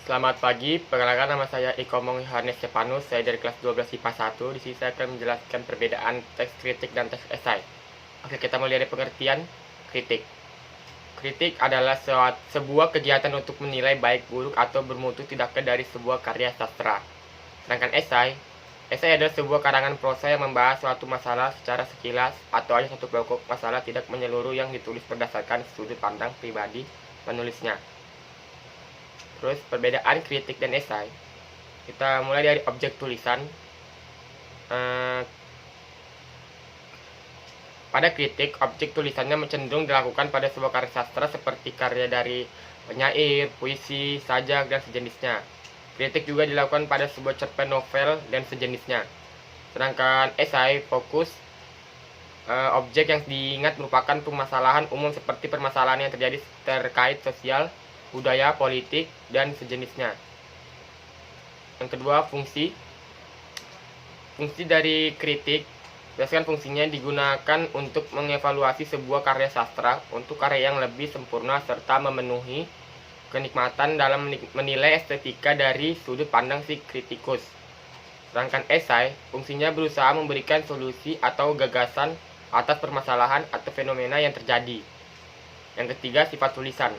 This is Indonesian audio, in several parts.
Selamat pagi, perkenalkan nama saya Ikomong Yohanes Stefanus, saya dari kelas 12 IPA 1. Di sini saya akan menjelaskan perbedaan teks kritik dan teks esai. Oke, kita mulai dari pengertian kritik. Kritik adalah sebuah kegiatan untuk menilai baik, buruk, atau bermutu tidaknya dari sebuah karya sastra. Sedangkan esai adalah sebuah karangan prosa yang membahas suatu masalah secara sekilas atau hanya satu pokok masalah tidak menyeluruh yang ditulis berdasarkan sudut pandang pribadi penulisnya. Terus perbedaan kritik dan esai. Kita mulai dari objek tulisan. Pada kritik, objek tulisannya cenderung dilakukan pada sebuah karya sastra seperti karya dari penyair, puisi, sajak, dan sejenisnya. Kritik juga dilakukan pada sebuah cerpen novel dan sejenisnya. Sedangkan esai fokus objek yang diingat merupakan permasalahan umum seperti permasalahan yang terjadi terkait sosial, budaya, politik, dan sejenisnya. Yang kedua, fungsi. Fungsi dari kritik, berdasarkan fungsinya digunakan untuk mengevaluasi sebuah karya sastra untuk karya yang lebih sempurna serta memenuhi kenikmatan dalam menilai estetika dari sudut pandang si kritikus. Sedangkan esai, fungsinya berusaha memberikan solusi atau gagasan atas permasalahan atau fenomena yang terjadi. Yang ketiga, sifat tulisan.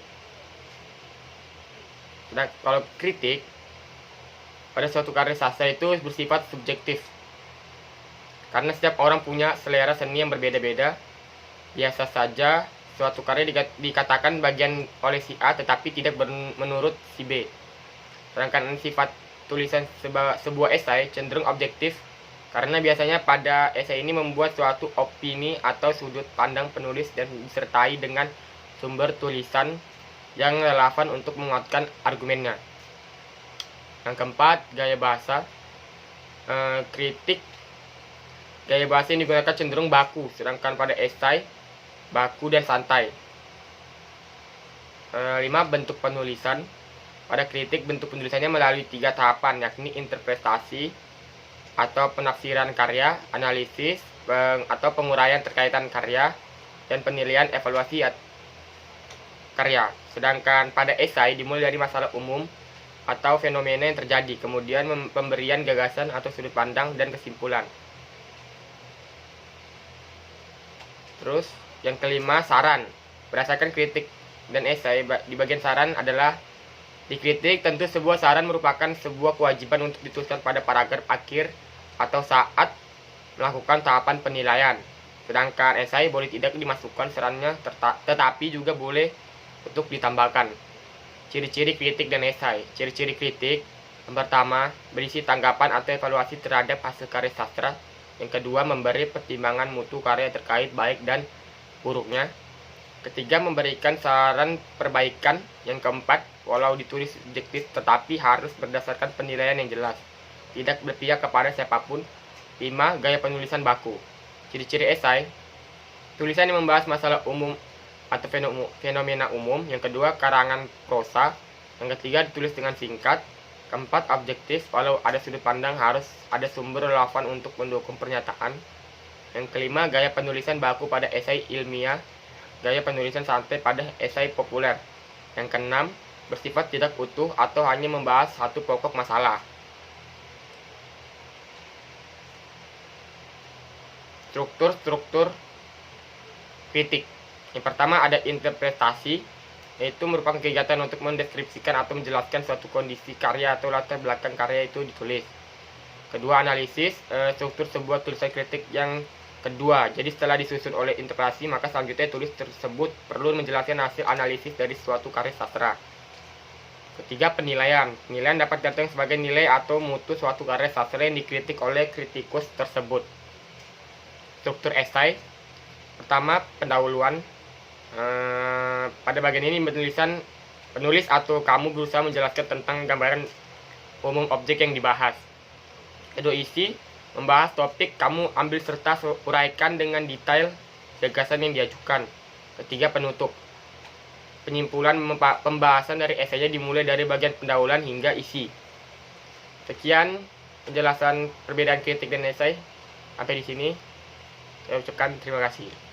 Nah, kalau kritik pada suatu karya sastra itu bersifat subjektif, karena setiap orang punya selera seni yang berbeda-beda. Biasa saja suatu karya dikatakan bagian oleh si A tetapi tidak menurut si B. Sedangkan sifat tulisan sebuah esai cenderung objektif, karena biasanya pada esai ini membuat suatu opini atau sudut pandang penulis dan disertai dengan sumber tulisan yang relevan untuk menguatkan argumennya. Yang keempat, gaya bahasa. Kritik, gaya bahasa yang digunakan cenderung baku, sedangkan pada esai baku dan santai. 5. Bentuk penulisan. Pada kritik, bentuk penulisannya melalui 3 tahapan, yakni interpretasi atau penafsiran karya, analisis atau penguraian terkaitan karya, dan penilaian evaluasi karya. Sedangkan pada esai dimulai dari masalah umum atau fenomena yang terjadi, kemudian pemberian gagasan atau sudut pandang dan kesimpulan. Terus yang kelima, saran. Berdasarkan kritik dan esai, di bagian saran adalah dikritik tentu sebuah saran merupakan sebuah kewajiban untuk dituliskan pada paragraf akhir atau saat melakukan tahapan penilaian. Sedangkan esai boleh tidak dimasukkan sarannya, tetapi juga boleh untuk ditambahkan. Ciri-ciri kritik dan esai. Ciri-ciri kritik, yang pertama, berisi tanggapan atau evaluasi terhadap hasil karya sastra. Yang kedua, memberi pertimbangan mutu karya terkait baik dan buruknya. Ketiga, memberikan saran perbaikan. Yang keempat, walau ditulis subjektif tetapi harus berdasarkan penilaian yang jelas, tidak berpihak kepada siapapun. 5. Gaya penulisan baku. Ciri-ciri esai, tulisan yang membahas masalah umum atau fenomena umum. Yang kedua, karangan prosa. Yang ketiga, ditulis dengan singkat. Keempat, objektif, walau ada sudut pandang harus ada sumber relevan untuk mendukung pernyataan. Yang kelima, gaya penulisan baku pada esai ilmiah, gaya penulisan santai pada esai populer. Yang keenam, bersifat tidak utuh atau hanya membahas satu pokok masalah. Struktur kritik. Yang pertama, ada interpretasi, yaitu merupakan kegiatan untuk mendeskripsikan atau menjelaskan suatu kondisi karya atau latar belakang karya itu ditulis. Kedua, analisis. Struktur sebuah tulisan kritik yang kedua. Jadi setelah disusun oleh interpretasi, maka selanjutnya tulis tersebut perlu menjelaskan hasil analisis dari suatu karya sastra. Ketiga, penilaian. Penilaian dapat datang sebagai nilai atau mutu suatu karya sastra yang dikritik oleh kritikus tersebut. Struktur esai. Pertama, pendahuluan. Pada bagian ini penulis atau kamu berusaha menjelaskan tentang gambaran umum objek yang dibahas. Kedua, isi. Membahas topik, kamu ambil serta uraikan dengan detail gagasan yang diajukan. Ketiga, penutup. Penyimpulan pembahasan dari esainya dimulai dari bagian pendahuluan hingga isi. Sekian penjelasan perbedaan kritik dan esai. Sampai di sini saya ucapkan terima kasih.